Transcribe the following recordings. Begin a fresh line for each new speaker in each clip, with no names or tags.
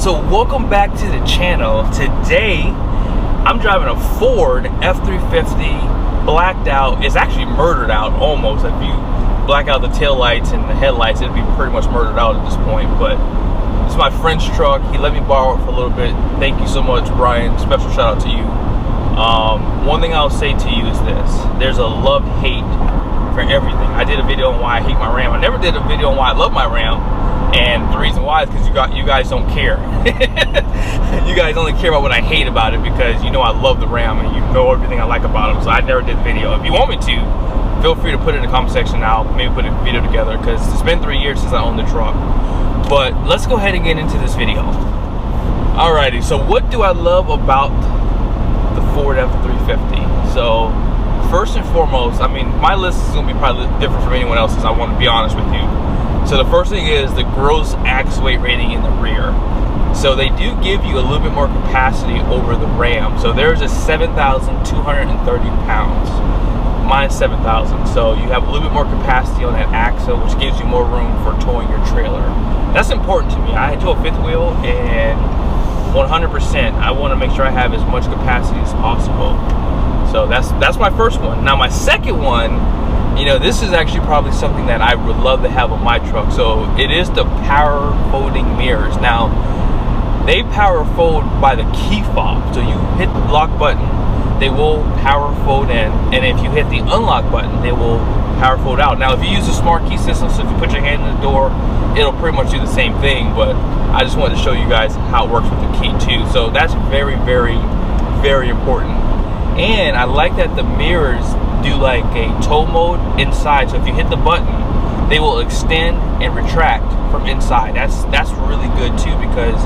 So welcome back to the channel. Today I'm driving a Ford F-350 blacked out. It's actually murdered out almost. If you black out the tail lights and the headlights, it'd be pretty much murdered out at this point. But it's my friend's truck. He let me borrow it for a little bit. Thank you so much, Brian. Special shout out to you. One thing I'll say to you is this: there's a love-hate for everything. I did a video on why I hate my Ram. I never did a video on why I love my Ram. And the reason why is because you guys don't care. You guys only care about what I hate about it, because you know I love the Ram and you know everything I like about them. So I never did the video. If you want me to, feel free to put it in the comment section. I'll maybe put a video together, because it's been 3 years since I owned the truck. But let's go ahead and get into this video. Alrighty, so what do I love about the Ford F-350? So first and foremost, I mean, my list is going to be probably different from anyone else's, I want to be honest with you. So the first thing is the gross axle weight rating in the rear. So they do give you a little bit more capacity over the Ram. So there's a 7,230 pounds. Mine's 7,000. So you have a little bit more capacity on that axle, which gives you more room for towing your trailer. That's important to me. I tow a fifth wheel, and 100%, I want to make sure I have as much capacity as possible. So that's my first one. Now my second one, you know, this is actually probably something that I would love to have on my truck. So it is the power folding mirrors. Now, they power fold by the key fob. So you hit the lock button, they will power fold in. And if you hit the unlock button, they will power fold out. Now, if you use a smart key system, so if you put your hand in the door, it'll pretty much do the same thing. But I just wanted to show you guys how it works with the key too. So that's very, very, very important. And I like that the mirrors do like a tow mode inside. So if you hit the button, they will extend and retract from inside. That's really good too, because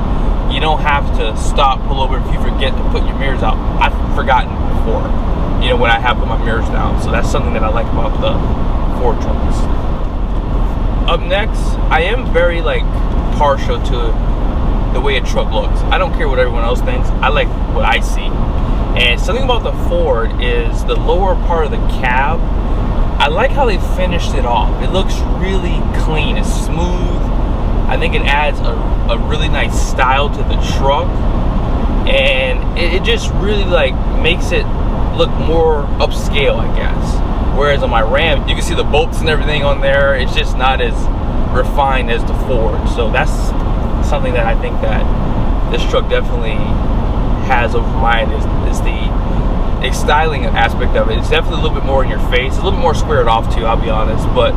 you don't have to stop, pull over if you forget to put your mirrors out. I've forgotten before, you know, when I have put my mirrors down. So that's something that I like about the Ford trucks. Up next, I am very like partial to the way a truck looks. I don't care what everyone else thinks. I like what I see. And something about the Ford is the lower part of the cab. I like how they finished it off. It looks really clean. It's smooth. I think it adds a really nice style to the truck. And it just really like makes it look more upscale, I guess. Whereas on my Ram, you can see the bolts and everything on there. It's just not as refined as the Ford. So that's something that I think that this truck definitely has over mine, is the styling aspect of it. It's definitely a little bit more in your face, a little bit more squared off too, I'll be honest, but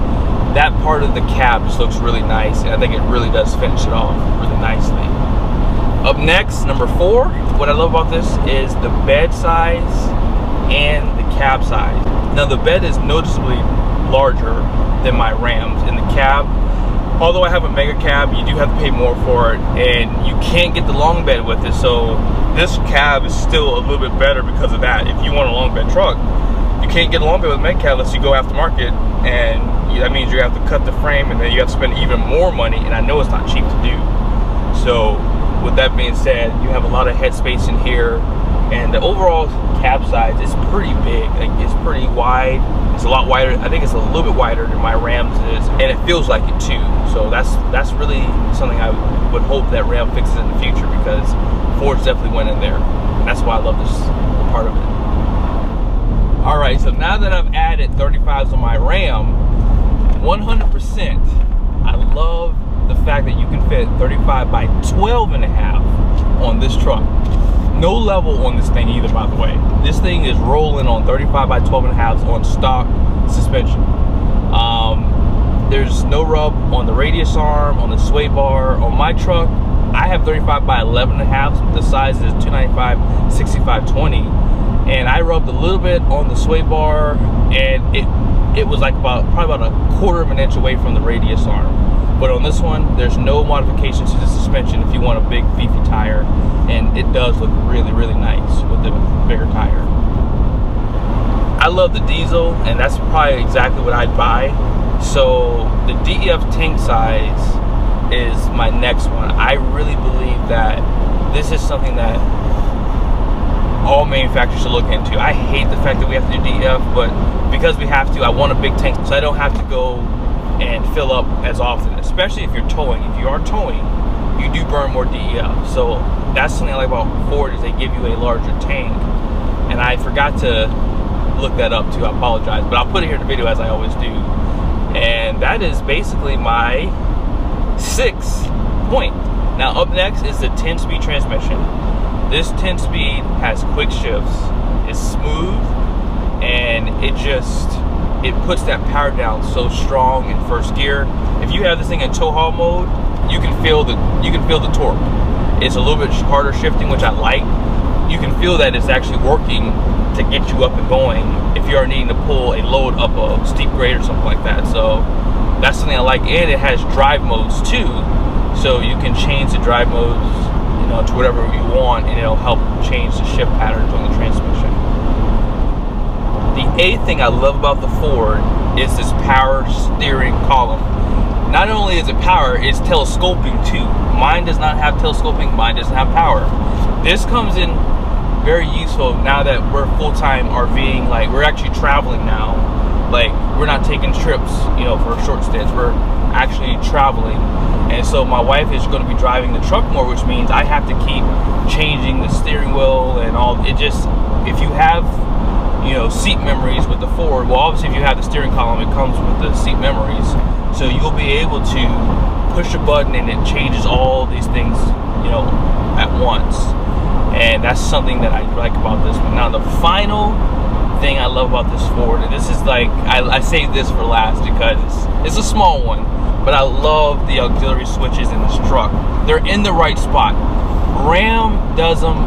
that part of the cab just looks really nice, and I think it really does finish it off really nicely. Up next, number 4, what I love about this is the bed size and the cab size. Now the bed is noticeably larger than my Rams. In the cab, although I have a mega cab, you do have to pay more for it, and you can't get the long bed with it. So this cab is still a little bit better because of that. If you want a long bed truck, you can't get a long bed with a mega cab unless you go aftermarket, and that means you have to cut the frame, and then you have to spend even more money, and I know it's not cheap to do. So with that being said, you have a lot of headspace in here, and the overall cab size is pretty big. Like, it's pretty wide. It's a lot wider. I think it's a little bit wider than my Rams is, and it feels like it too. So that's really something I would hope that Ram fixes in the future, because Ford's definitely went in there. And that's why I love this part of it. All right, so now that I've added 35s on my Ram, 100%, I love the fact that you can fit 35 by 12 and a half on this truck. No level on this thing either, by the way. This thing is rolling on 35 by 12 and a half on stock suspension. There's no rub on the radius arm, on the sway bar. On my truck, I have 35 by 11 and a half. The size is 295 65 20, and I rubbed a little bit on the sway bar, and it was like probably about a quarter of an inch away from the radius arm. But on this one, there's no modifications to the suspension if you want a big beefy tire, and it does look really, really nice with the bigger tire. I love the diesel, and that's probably exactly what I'd buy. So the DEF tank size is my next one. I really believe that this is something that all manufacturers should look into. I hate the fact that we have to do DEF, but because we have to, I want a big tank so I don't have to go and fill up as often, especially if you're towing. If you are towing, you do burn more DEF. So that's something I like about Ford, is they give you a larger tank. And I forgot to look that up too, I apologize, but I'll put it here in the video as I always do. And that is basically my 6th point. Now up next is the 10-speed transmission. This 10-speed has quick shifts, it's smooth, and it puts that power down so strong in first gear. If you have this thing in tow haul mode, you can feel the torque. It's a little bit harder shifting, which I like. You can feel that it's actually working to get you up and going if you are needing to pull a load up a steep grade or something like that. So that's something I like. And it has drive modes too, so you can change the drive modes, you know, to whatever you want, and it'll help change the shift patterns on the transmission. The 8th thing I love about the Ford is this power steering column. Not only is it power, it's telescoping too. Mine does not have telescoping, mine doesn't have power. This comes in very useful now that we're full-time RVing, like we're actually traveling now. Like we're not taking trips, you know, for short stints, we're actually traveling. And so my wife is going to be driving the truck more, which means I have to keep changing the steering wheel and all. It just, if you have, you know, seat memories with the Ford, well obviously if you have the steering column, it comes with the seat memories. So you'll be able to push a button and it changes all these things, you know, at once. And that's something that I like about this one. Now the final thing I love about this Ford, and this is like, I saved this for last because it's a small one, but I love the auxiliary switches in this truck. They're in the right spot. Ram does them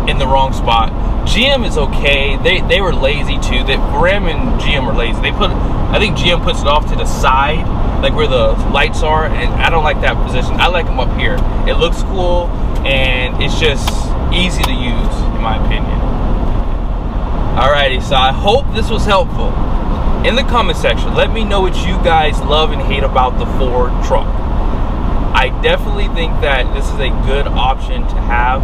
in the wrong spot. GM is okay. They were lazy too. Ram and GM are lazy. I think GM puts it off to the side, like where the lights are, and I don't like that position. I like them up here. It looks cool, and it's just easy to use, in my opinion. Alrighty, so I hope this was helpful. In the comment section, let me know what you guys love and hate about the Ford truck. I definitely think that this is a good option to have,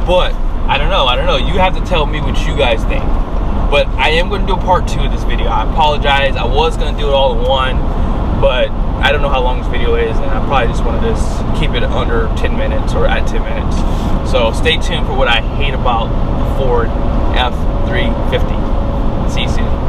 but I don't know. You have to tell me what you guys think. But I am going to do a part 2 of this video. I apologize. I was going to do it all in one, but I don't know how long this video is, and I probably just wanted to keep it under 10 minutes or at 10 minutes. So stay tuned for what I hate about the Ford F-350. See you soon.